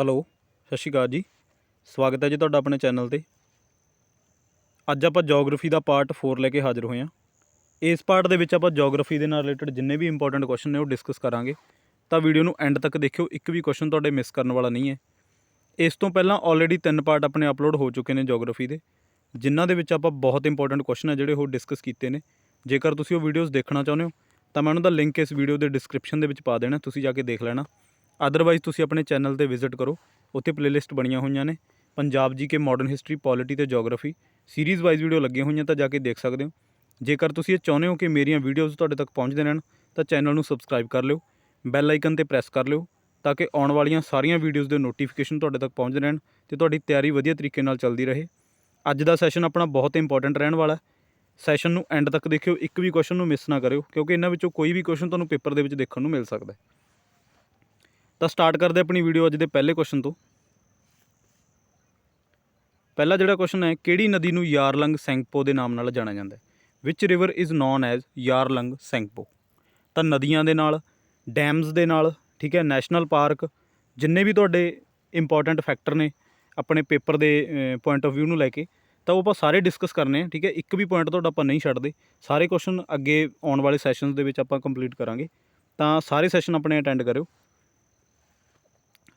Hello, ਸਤਿ ਸ਼੍ਰੀ ਅਕਾਲ ਜੀ। ਸਵਾਗਤ ਹੈ ਜੀ ਤੁਹਾਡਾ ਆਪਣੇ ਚੈਨਲ 'ਤੇ। ਅੱਜ ਆਪਾਂ ਜੋਗ੍ਰਾਫੀ ਦਾ ਪਾਰਟ 4 ਲੈ ਕੇ ਹਾਜ਼ਰ ਹੋਏ ਹਾਂ। ਇਸ ਪਾਰਟ ਦੇ ਵਿੱਚ ਆਪਾਂ ਜੋਗ੍ਰਾਫੀ ਦੇ ਨਾਲ ਰਿਲੇਟਡ ਜਿੰਨੇ ਵੀ ਇੰਪੋਰਟੈਂਟ ਕੁਐਸਚਨ ਨੇ ਉਹ ਡਿਸਕਸ ਕਰਾਂਗੇ। ਤਾਂ ਵੀਡੀਓ ਨੂੰ ਐਂਡ ਤੱਕ ਦੇਖਿਓ, ਇੱਕ ਵੀ ਕੁਐਸਚਨ ਤੁਹਾਡੇ ਮਿਸ ਕਰਨ ਵਾਲਾ ਨਹੀਂ ਹੈ। ਇਸ ਤੋਂ ਪਹਿਲਾਂ ਆਲਰੇਡੀ 3 ਪਾਰਟ ਆਪਣੇ ਅਪਲੋਡ ਹੋ ਚੁੱਕੇ ਨੇ ਜੋਗ੍ਰਾਫੀ ਦੇ, ਜਿਨ੍ਹਾਂ ਦੇ ਵਿੱਚ ਆਪਾਂ ਬਹੁਤ ਇੰਪੋਰਟੈਂਟ ਕੁਐਸਚਨ ਹੈ ਜਿਹੜੇ ਉਹ ਡਿਸਕਸ ਕੀਤੇ ਨੇ। ਜੇਕਰ ਤੁਸੀਂ ਉਹ ਵੀਡੀਓਜ਼ ਦੇਖਣਾ ਚਾਹੁੰਦੇ ਹੋ ਤਾਂ ਮੈਂ ਉਹਨਾਂ ਦਾ ਲਿੰਕ ਇਸ ਵੀਡੀਓ ਦੇ ਡਿਸਕ੍ਰਿਪਸ਼ਨ ਦੇ ਵਿੱਚ ਪਾ ਦੇਣਾ, ਤੁਸੀਂ ਜਾ ਕੇ ਦੇਖ ਲੈਣਾ। ਅਦਰਵਾਈਜ਼ ਤੁਸੀਂ ਆਪਣੇ ਚੈਨਲ 'ਤੇ ਵਿਜ਼ਿਟ ਕਰੋ, ਉੱਥੇ ਪਲੇਲਿਸਟ ਬਣੀਆਂ ਹੋਈਆਂ ਨੇ ਪੰਜਾਬ ਜੀ ਕੇ ਮਾਡਰਨ ਹਿਸਟਰੀ, ਪੋਲਿਟੀ ਅਤੇ ਜੋਗ੍ਰਾਫੀ ਸੀਰੀਜ਼ ਵਾਈਜ਼ ਵੀਡੀਓ ਲੱਗੀਆਂ ਹੋਈਆਂ, ਤਾਂ ਜਾ ਕੇ ਦੇਖ ਸਕਦੇ ਹੋ। ਜੇਕਰ ਤੁਸੀਂ ਇਹ ਚਾਹੁੰਦੇ ਹੋ ਕਿ ਮੇਰੀਆਂ ਵੀਡੀਓਜ਼ ਤੁਹਾਡੇ ਤੱਕ ਪਹੁੰਚਦੇ ਰਹਿਣ ਤਾਂ ਚੈਨਲ ਨੂੰ ਸਬਸਕ੍ਰਾਈਬ ਕਰ ਲਿਓ, ਬੈਲ ਆਈਕਨ 'ਤੇ ਪ੍ਰੈਸ ਕਰ ਲਿਓ ਤਾਂ ਕਿ ਆਉਣ ਵਾਲੀਆਂ ਸਾਰੀਆਂ ਵੀਡੀਓਜ਼ ਦੇ ਨੋਟੀਫਿਕੇਸ਼ਨ ਤੁਹਾਡੇ ਤੱਕ ਪਹੁੰਚਦੇ ਰਹਿਣ ਅਤੇ ਤੁਹਾਡੀ ਤਿਆਰੀ ਵਧੀਆ ਤਰੀਕੇ ਨਾਲ ਚੱਲਦੀ ਰਹੇ। ਅੱਜ ਦਾ ਸੈਸ਼ਨ ਆਪਣਾ ਬਹੁਤ ਇੰਪੋਰਟੈਂਟ ਰਹਿਣ ਵਾਲਾ। ਸੈਸ਼ਨ ਨੂੰ ਐਂਡ ਤੱਕ ਦੇਖਿਓ, ਇੱਕ ਵੀ ਕੁਐਸਚਨ ਨੂੰ ਮਿਸ ਨਾ ਕਰਿਓ, ਕਿਉਂਕਿ ਇਹਨਾਂ ਵਿੱਚੋਂ ਕੋਈ ਵੀ ਕੁਐਸਚਨ ਤੁਹਾਨੂੰ ਪੇਪਰ ਦੇ ਵਿੱਚ ਦੇਖਣ ਨੂੰ ਮਿਲ ਸਕਦਾ। ਤਾਂ ਸਟਾਰਟ ਕਰਦੇ ਆਪਣੀ ਵੀਡੀਓ ਅੱਜ ਦੇ ਪਹਿਲੇ ਕੁਐਸਚਨ ਤੋਂ। ਪਹਿਲਾ ਜਿਹੜਾ ਕੁਐਸਚਨ ਹੈ, ਕਿਹੜੀ ਨਦੀ ਨੂੰ ਯਾਰਲੰਗ ਸੈਂਗਪੋ ਦੇ ਨਾਮ ਨਾਲ ਜਾਣਿਆ ਜਾਂਦਾ ਹੈ? Which river is non as ਯਾਰਲੰਗ ਸੈਂਗਪੋ? ਤਾਂ ਨਦੀਆਂ ਦੇ ਨਾਲ, ਡੈਮਜ਼ ਦੇ ਨਾਲ, ਠੀਕ ਹੈ, ਨੈਸ਼ਨਲ ਪਾਰਕ, ਜਿੰਨੇ ਵੀ ਤੁਹਾਡੇ ਇੰਪੋਰਟੈਂਟ ਫੈਕਟਰ ਨੇ ਆਪਣੇ ਪੇਪਰ ਦੇ ਪੁਆਇੰਟ ਆਫ ਵਿਊ ਨੂੰ ਲੈ ਕੇ, ਤਾਂ ਉਹ ਆਪਾਂ ਸਾਰੇ ਡਿਸਕਸ ਕਰਨੇ ਆ। ਠੀਕ ਹੈ, ਇੱਕ ਵੀ ਪੁਆਇੰਟ ਤੁਹਾਡਾ ਆਪਾਂ ਨਹੀਂ ਛੱਡਦੇ। ਸਾਰੇ ਕੁਐਸਚਨ ਅੱਗੇ ਆਉਣ ਵਾਲੇ ਸੈਸ਼ਨਸ ਦੇ ਵਿੱਚ ਆਪਾਂ ਕੰਪਲੀਟ ਕਰਾਂਗੇ, ਤਾਂ ਸਾਰੇ ਸੈਸ਼ਨ ਆਪਣੇ ਅਟੈਂਡ ਕਰਿਓ।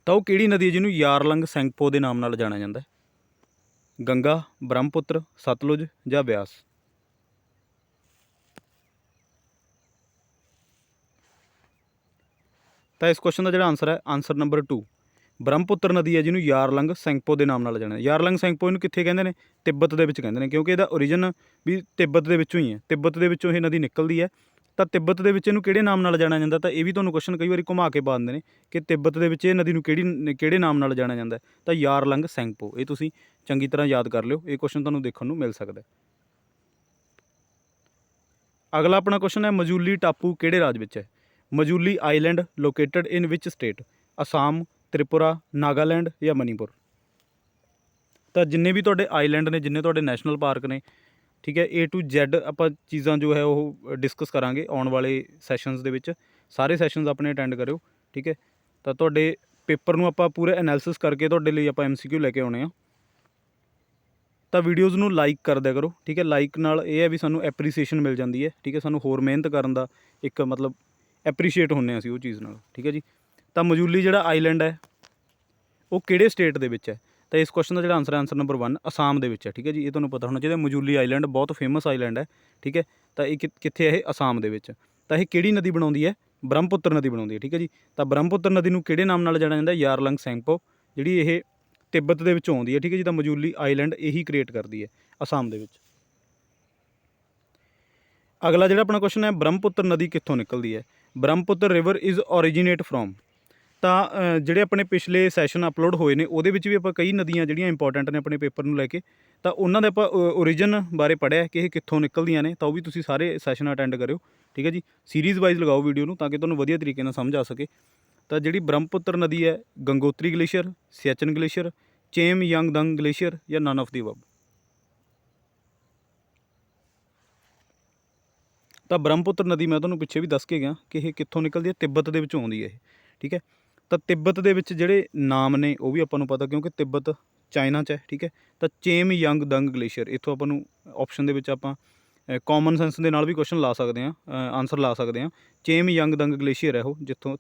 ਤਾਂ ਉਹ ਕਿਹੜੀ ਨਦੀ ਹੈ ਜਿਹਨੂੰ ਯਾਰਲੰਗ ਸੈਂਗਪੋ ਦੇ ਨਾਮ ਨਾਲ ਜਾਣਿਆ ਜਾਂਦਾ ਹੈ? ਗੰਗਾ, ਬ੍ਰਹਮਪੁੱਤਰ, ਸਤਲੁਜ ਜਾਂ ਬਿਆਸ? ਤਾਂ ਇਸ ਕੁਐਸਚਨ ਦਾ ਜਿਹੜਾ ਆਨਸਰ ਹੈ, ਆਨਸਰ ਨੰਬਰ 2, ਬ੍ਰਹਮਪੁੱਤਰ ਨਦੀ ਹੈ ਜਿਹਨੂੰ ਯਾਰਲੰਗ ਸੈਂਗਪੋ ਦੇ ਨਾਮ ਨਾਲ ਜਾਣਿਆ। ਯਾਰਲੰਗ ਸੈਂਗਪੋ ਇਹਨੂੰ ਕਿੱਥੇ ਕਹਿੰਦੇ ਨੇ? ਤਿੱਬਤ ਦੇ ਵਿੱਚ ਕਹਿੰਦੇ ਨੇ, ਕਿਉਂਕਿ ਇਹਦਾ ਓਰੀਜਨ ਵੀ ਤਿੱਬਤ ਦੇ ਵਿੱਚੋਂ ਹੀ ਹੈ। ਤਿੱਬਤ ਦੇ ਵਿੱਚੋਂ ਇਹ ਨਦੀ ਨਿਕਲਦੀ ਹੈ। ਤਾਂ ਤਿੱਬਤ ਦੇ ਵਿੱਚ ਇਹਨੂੰ ਕਿਹੜੇ ਨਾਮ ਨਾਲ ਜਾਣਿਆ ਜਾਂਦਾ? ਤਾਂ ਇਹ ਵੀ ਤੁਹਾਨੂੰ ਕੁਐਸਚਨ ਕਈ ਵਾਰੀ ਘੁਮਾ ਕੇ ਪਾ ਦਿੰਦੇ ਨੇ ਕਿ ਤਿੱਬਤ ਦੇ ਵਿੱਚ ਇਹ ਨਦੀ ਨੂੰ ਕਿਹੜੇ ਨਾਮ ਨਾਲ ਜਾਣਿਆ ਜਾਂਦਾ? ਤਾਂ ਯਾਰਲੰਗ ਸੈਂਗਪੋ। ਇਹ ਤੁਸੀਂ ਚੰਗੀ ਤਰ੍ਹਾਂ ਯਾਦ ਕਰ ਲਿਓ, ਇਹ ਕੁਐਸਚਨ ਤੁਹਾਨੂੰ ਦੇਖਣ ਨੂੰ ਮਿਲ ਸਕਦਾ। ਅਗਲਾ ਆਪਣਾ ਕੁਐਸਚਨ ਹੈ, ਮਜੂਲੀ ਟਾਪੂ ਕਿਹੜੇ ਰਾਜ ਵਿੱਚ ਹੈ? Majuli island located in which state? Assam, Tripura, Nagaland ਜਾਂ ਮਨੀਪੁਰ? ਤਾਂ ਜਿੰਨੇ ਵੀ ਤੁਹਾਡੇ ਆਈਲੈਂਡ ਨੇ, ਜਿੰਨੇ ਤੁਹਾਡੇ ਨੈਸ਼ਨਲ ਪਾਰਕ ਨੇ, ਠੀਕ ਹੈ, A to Z ਆਪਾਂ ਚੀਜ਼ਾਂ ਜੋ ਹੈ ਉਹ ਡਿਸਕਸ ਕਰਾਂਗੇ ਆਉਣ ਵਾਲੇ ਸੈਸ਼ਨਸ ਦੇ ਵਿੱਚ। ਸਾਰੇ ਸੈਸ਼ਨਸ ਆਪਣੇ ਅਟੈਂਡ ਕਰਿਓ, ਠੀਕ ਹੈ। ਤਾਂ ਤੁਹਾਡੇ ਪੇਪਰ ਨੂੰ ਆਪਾਂ ਪੂਰੇ ਐਨਾਲਿਸਿਸ ਕਰਕੇ ਤੁਹਾਡੇ ਲਈ ਆਪਾਂ MCQ ਲੈ ਕੇ ਆਉਣੇ ਆ। ਤਾਂ ਵੀਡੀਓਜ਼ ਨੂੰ ਲਾਈਕ ਕਰ ਦਿਆ ਕਰੋ, ਠੀਕ ਹੈ। ਲਾਈਕ ਨਾਲ ਇਹ ਹੈ ਵੀ ਸਾਨੂੰ ਐਪਰੀਸੀਏਸ਼ਨ ਮਿਲ ਜਾਂਦੀ ਹੈ, ਠੀਕ ਹੈ, ਸਾਨੂੰ ਹੋਰ ਮਿਹਨਤ ਕਰਨ ਦਾ ਇੱਕ ਮਤਲਬ ਐਪਰੀਸ਼ੀਏਟ ਹੁੰਦੇ ਹਾਂ ਅਸੀਂ ਉਹ ਚੀਜ਼ ਨਾਲ, ਠੀਕ ਹੈ ਜੀ। ਤਾਂ ਮਜੂਲੀ ਜਿਹੜਾ ਆਈਲੈਂਡ ਹੈ ਉਹ ਕਿਹੜੇ ਸਟੇਟ ਦੇ ਵਿੱਚ ਹੈ? ਤਾਂ ਇਸ ਕੁਐਸਚਨ ਦਾ ਜਿਹੜਾ ਆਨਸਰ ਹੈ, ਆਨਸਰ ਨੰਬਰ 1, ਅਸਾਮ ਦੇ ਵਿੱਚ ਹੈ, ਠੀਕ ਹੈ ਜੀ। ਇਹ ਤੁਹਾਨੂੰ ਪਤਾ ਹੋਣਾ ਚਾਹੀਦਾ। ਮਜੂਲੀ ਆਈਲੈਂਡ ਬਹੁਤ ਫੇਮਸ ਆਈਲੈਂਡ ਹੈ, ਠੀਕ ਹੈ। ਤਾਂ ਇਹ ਕਿੱਥੇ ਹੈ? ਇਹ ਅਸਾਮ ਦੇ ਵਿੱਚ। ਤਾਂ ਇਹ ਕਿਹੜੀ ਨਦੀ ਬਣਾਉਂਦੀ ਹੈ? ਬ੍ਰਹਮਪੁੱਤਰ ਨਦੀ ਬਣਾਉਂਦੀ ਹੈ, ਠੀਕ ਹੈ ਜੀ। ਤਾਂ ਬ੍ਰਹਮਪੁੱਤਰ ਨਦੀ ਨੂੰ ਕਿਹੜੇ ਨਾਮ ਨਾਲ ਜਾਣਿਆ ਜਾਂਦਾ? ਯਾਰਲੰਗ ਸੈਂਗਪੋ, ਜਿਹੜੀ ਇਹ ਤਿੱਬਤ ਦੇ ਵਿੱਚੋਂ ਆਉਂਦੀ ਹੈ, ਠੀਕ ਹੈ ਜੀ। ਤਾਂ ਮਜੂਲੀ ਆਈਲੈਂਡ ਇਹੀ ਕ੍ਰੀਏਟ ਕਰਦੀ ਹੈ ਅਸਾਮ ਦੇ ਵਿੱਚ। ਅਗਲਾ ਜਿਹੜਾ ਆਪਣਾ ਕੁਐਸਚਨ ਹੈ, ਬ੍ਰਹਮਪੁੱਤਰ ਨਦੀ ਕਿੱਥੋਂ ਨਿਕਲਦੀ ਹੈ? Brahmaputra river is originate from? ਤਾਂ ਜਿਹੜੇ ਆਪਣੇ ਪਿਛਲੇ ਸੈਸ਼ਨ ਅਪਲੋਡ ਹੋਏ ਨੇ ਉਹਦੇ ਵਿੱਚ ਵੀ ਆਪਾਂ ਕਈ ਨਦੀਆਂ ਜਿਹੜੀਆਂ ਇੰਪੋਰਟੈਂਟ ਨੇ ਆਪਣੇ ਪੇਪਰ ਨੂੰ ਲੈ ਕੇ, ਤਾਂ ਉਹਨਾਂ ਦੇ ਆਪਾਂ ਓਰੀਜਨ ਬਾਰੇ ਪੜ੍ਹਿਆ ਕਿ ਇਹ ਕਿੱਥੋਂ ਨਿਕਲਦੀਆਂ ਨੇ। ਤਾਂ ਉਹ ਵੀ ਤੁਸੀਂ ਸਾਰੇ ਸੈਸ਼ਨ ਅਟੈਂਡ ਕਰਿਓ, ਠੀਕ ਹੈ ਜੀ। ਸੀਰੀਜ਼ ਵਾਈਜ਼ ਲਗਾਓ ਵੀਡੀਓ ਨੂੰ ਤਾਂ ਕਿ ਤੁਹਾਨੂੰ ਵਧੀਆ ਤਰੀਕੇ ਨਾਲ ਸਮਝ ਆ ਸਕੇ। ਤਾਂ ਜਿਹੜੀ ਬ੍ਰਹਮਪੁੱਤਰ ਨਦੀ ਹੈ, ਗੰਗੋਤਰੀ ਗਲੇਸ਼ੀਅਰ, ਸਿਆਚਨ ਗਲੇਸ਼ੀਅਰ, ਚੇਮ ਯਾਂਗਦੰਗ ਗਲੇਸ਼ੀਅਰ ਜਾਂ ਨਨ ਆਫ ਦੀ ਅਬਵ? ਤਾਂ ਬ੍ਰਹਮਪੁੱਤਰ ਨਦੀ ਮੈਂ ਤੁਹਾਨੂੰ ਪਿੱਛੇ ਵੀ ਦੱਸ ਕੇ ਗਿਆ ਕਿ ਇਹ ਕਿੱਥੋਂ ਨਿਕਲਦੀ ਹੈ, ਤਿੱਬਤ ਦੇ ਵਿੱਚੋਂ ਆਉਂਦੀ ਹੈ ਇਹ, ਠੀਕ ਹੈ। ਤਾਂ ਤਿੱਬਤ ਦੇ ਵਿੱਚ ਜਿਹੜੇ ਨਾਮ ਨੇ ਉਹ ਵੀ ਆਪਾਂ ਨੂੰ ਪਤਾ, ਕਿਉਂਕਿ ਤਿੱਬਤ ਚਾਈਨਾ 'ਚ ਹੈ, ਠੀਕ ਹੈ। ਤਾਂ ਚੇਮ ਯਾਂਗਦੰਗ ਗਲੇਸ਼ੀਅਰ, ਇੱਥੋਂ ਆਪਾਂ ਨੂੰ ਆਪਸ਼ਨ ਦੇ ਵਿੱਚ ਆਪਾਂ ਕਾਮਨ ਸੈਂਸ ਦੇ ਨਾਲ ਵੀ ਕੁਐਸਚਨ ਲਾ ਸਕਦੇ ਹਾਂ, ਆਨਸਰ ਲਾ ਸਕਦੇ ਹਾਂ। ਚੇਮ ਯਾਂਗਦੰਗ ਗਲੇਸ਼ੀਅਰ ਹੈ ਉਹ, ਜਿੱਥੋਂ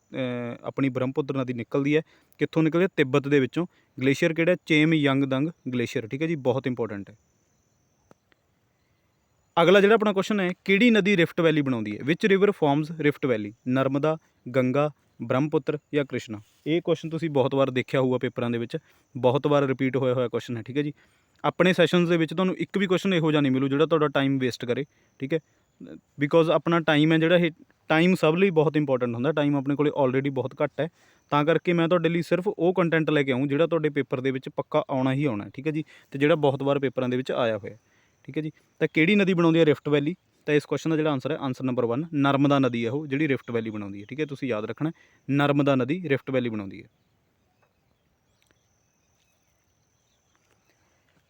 ਆਪਣੀ ਬ੍ਰਹਮਪੁੱਤਰ ਨਦੀ ਨਿਕਲਦੀ ਹੈ। ਕਿੱਥੋਂ ਨਿਕਲਦੀ ਹੈ? ਤਿੱਬਤ ਦੇ ਵਿੱਚੋਂ। ਗਲੇਸ਼ੀਅਰ ਕਿਹੜਾ? ਚੇਮ ਯਾਂਗਦੰਗ ਗਲੇਸ਼ੀਅਰ, ਠੀਕ ਹੈ ਜੀ। ਬਹੁਤ ਇੰਪੋਰਟੈਂਟ ਹੈ। ਅਗਲਾ ਜਿਹੜਾ ਆਪਣਾ ਕੁਐਸਚਨ ਹੈ, ਕਿਹੜੀ ਨਦੀ ਰਿਫਟ ਵੈਲੀ ਬਣਾਉਂਦੀ ਹੈ? ਵਿਚ ਰਿਵਰ ਫਾਰਮਸ ਰਿਫਟ ਵੈਲੀ? ਨਰਮਦਾ, ਗੰਗਾ, ਬ੍ਰਹਮਪੁੱਤਰ ਜਾਂ ਕ੍ਰਿਸ਼ਨਾ? ਇਹ ਕੁਐਸਚਨ ਤੁਸੀਂ ਬਹੁਤ ਵਾਰ ਦੇਖਿਆ ਹੋਊਗਾ ਪੇਪਰਾਂ ਦੇ ਵਿੱਚ, ਬਹੁਤ ਵਾਰ ਰਿਪੀਟ ਹੋਇਆ ਕੁਐਸਚਨ ਹੈ, ਠੀਕ ਹੈ ਜੀ। ਆਪਣੇ ਸੈਸ਼ਨਸ ਦੇ ਵਿੱਚ ਤੁਹਾਨੂੰ ਇੱਕ ਵੀ ਕੁਐਸਚਨ ਇਹੋ ਜਿਹਾ ਨਹੀਂ ਮਿਲੂ ਜਿਹੜਾ ਤੁਹਾਡਾ ਟਾਈਮ ਵੇਸਟ ਕਰੇ, ਠੀਕ ਹੈ। ਬਿਕੋਜ਼ ਆਪਣਾ ਟਾਈਮ ਹੈ ਜਿਹੜਾ, ਇਹ ਟਾਈਮ ਸਭ ਲਈ ਬਹੁਤ ਇੰਪੋਰਟੈਂਟ ਹੁੰਦਾ। ਟਾਈਮ ਆਪਣੇ ਕੋਲ ਆਲਰੇਡੀ ਬਹੁਤ ਘੱਟ ਹੈ, ਤਾਂ ਕਰਕੇ ਮੈਂ ਤੁਹਾਡੇ ਲਈ ਸਿਰਫ ਉਹ ਕੰਟੈਂਟ ਲੈ ਕੇ ਆਊਂ ਜਿਹੜਾ ਤੁਹਾਡੇ ਪੇਪਰ ਦੇ ਵਿੱਚ ਪੱਕਾ ਆਉਣਾ ਹੀ ਆਉਣਾ, ਠੀਕ ਹੈ ਜੀ, ਅਤੇ ਜਿਹੜਾ ਬਹੁਤ ਵਾਰ ਪੇਪਰਾਂ ਦੇ ਵਿੱਚ ਆਇਆ ਹੋਇਆ, ਠੀਕ ਹੈ ਜੀ। ਤਾਂ ਕਿਹੜੀ ਨਦੀ ਬਣਾਉਂਦੀ ਹੈ ਰਿਫਟ ਵੈਲੀ? ਤਾਂ ਇਸ ਕੁਐਸਚਨ ਦਾ ਜਿਹੜਾ ਆਨਸਰ ਹੈ, ਆਨਸਰ ਨੰਬਰ 1, ਨਰਮਦਾ ਨਦੀ ਹੈ ਉਹ ਜਿਹੜੀ ਰਿਫਟ ਵੈਲੀ ਬਣਾਉਂਦੀ ਹੈ, ਠੀਕ ਹੈ। ਤੁਸੀਂ ਯਾਦ ਰੱਖਣਾ, ਨਰਮਦਾ ਨਦੀ ਰਿਫਟ ਵੈਲੀ ਬਣਾਉਂਦੀ ਹੈ।